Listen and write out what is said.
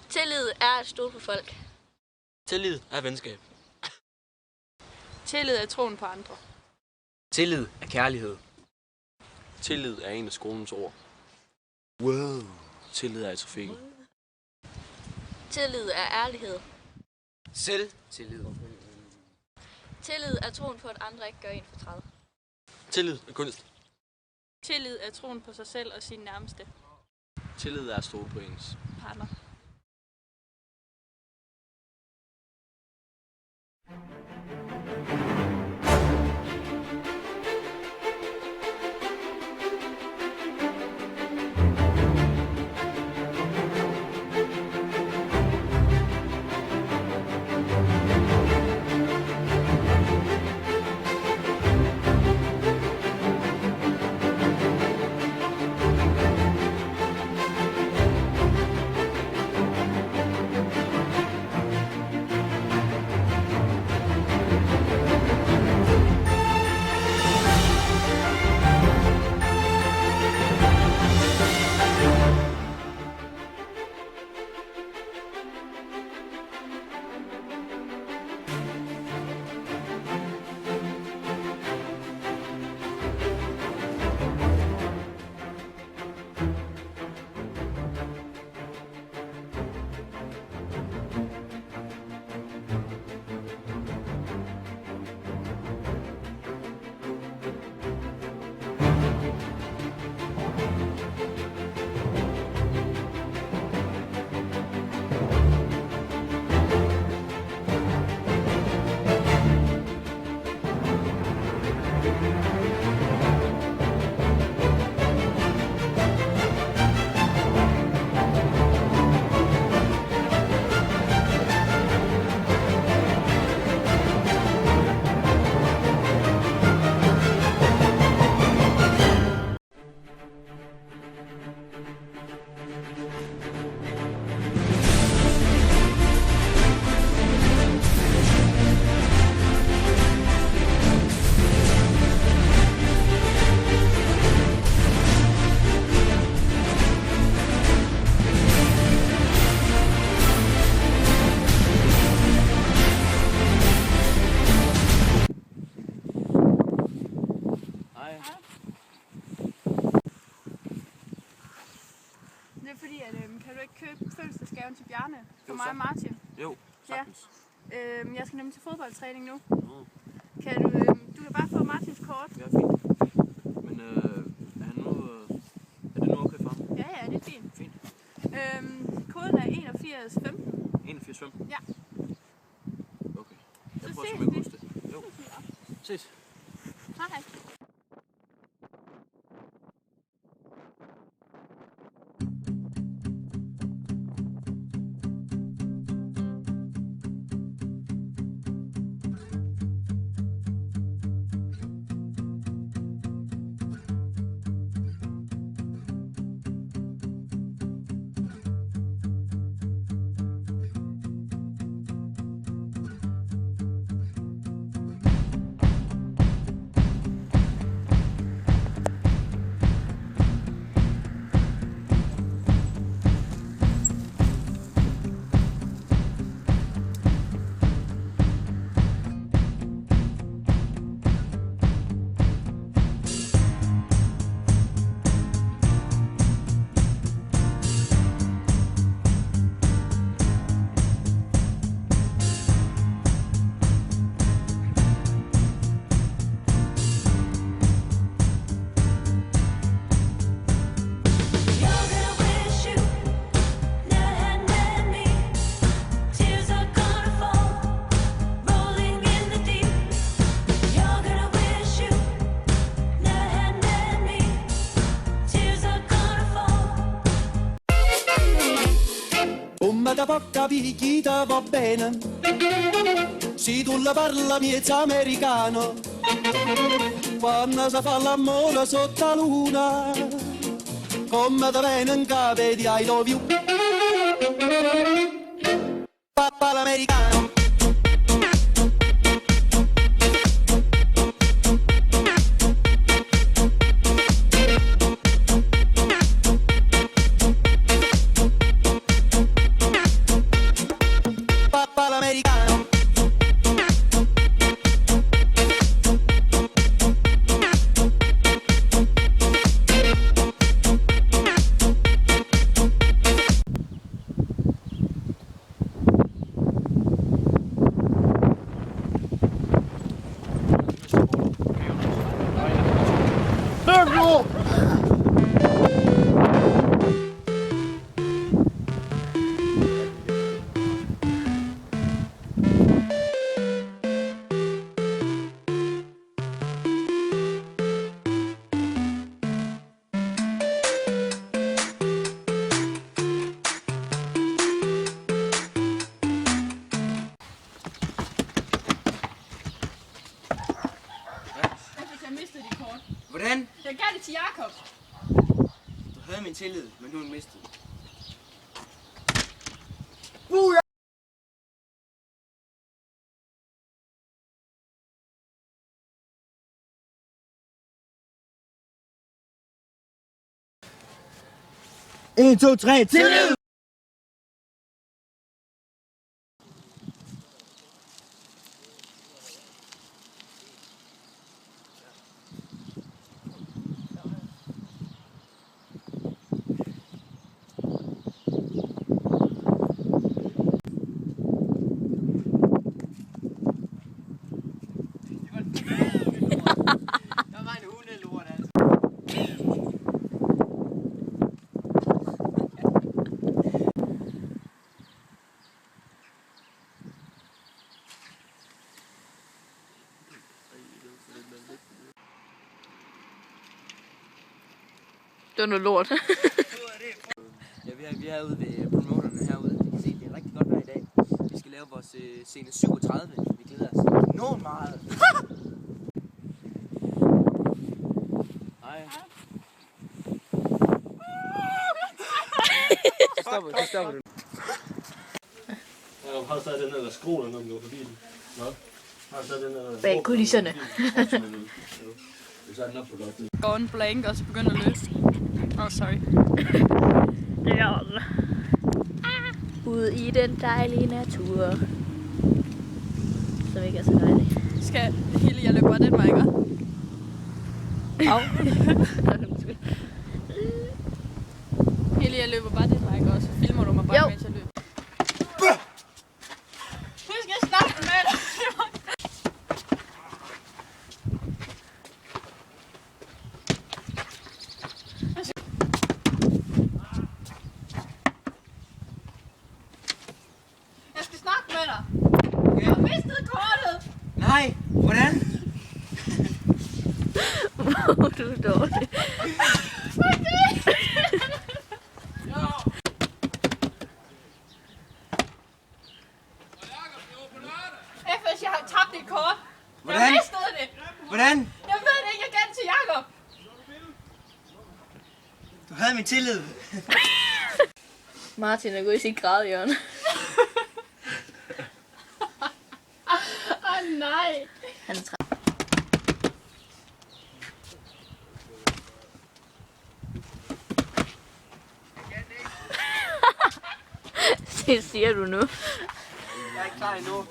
Tillid er at stole på folk. Tillid er venskab. Tillid er troen på andre. Tillid er kærlighed. Tillid er en af skolens ord. Wow. Tillid er i trafikken. Tillid er ærlighed. Selvtillid. Tillid er troen på, at andre ikke gør en fortræd. Tillid er kunst. Tillid er troen på sig selv og sine nærmeste. Tillid er at stole på ens Partner. Det er fordi, at kan du ikke købe fødselsdagsgaven til Bjarne for mig og Martin? Jo, sagtens. Ja. Jeg skal nemlig til fodboldtræning nu. Ja. Du kan bare få Martins kort. Ja, fint. Men er det nu okay for ham? Ja, det er fint. Fint. Koden er 8115. 81,5? Ja. Okay. Jeg Så prøver ses at vi. huske det. Jo. Ses. Hej. Da poca picchita va bene, si tu la parla miezza americano, quando si fa l'amore sotto la luna, come da bene in capo di I love you, papà l'americano. Jeg fik mistet dit kort. Hvordan? Jeg gav det til Jakob. Du havde min tillid, men nu er den mistet. En, to, tre, tillid! Der var en hundelort, altså. Det var noget lort. Ja, vi er ude ved promoterne herude. Vi kan se, det er rigtig godt vejr i dag. Vi skal lave vores scene 37. Vi glæder os enormt meget. Hej. Så stopper du. Har du stadig den der skrål, når man går forbi den? Nå? Har du stadig den der... Bag kulisserne. Så er den op på godt. Går en blank, og så begynder at løbe. Sorry. Ja. Ude i den dejlige natur. Som ikke er så dejlig. Skal Hilde, jeg løber bare den vej, ikke? Au. Hilde, jeg løber bare den vej, ikke? Og så filmer du mig bare, Jo. mens jeg løber. Nu skal jeg snakke med dig. Jeg skal snakke med dig. Jeg har mistet kortet. Nej, hvordan? Hvor du er dårlig. FS, jeg har tabt dit kort. Jeg Hvordan? har mistet det. Hvordan? Jeg ved det ikke, jeg gav det til Jakob. Du havde min tillid. Martin er gået i sit grædehjørne. Nej. Han er træt. Det siger du nu. Jeg er ikke klar endnu.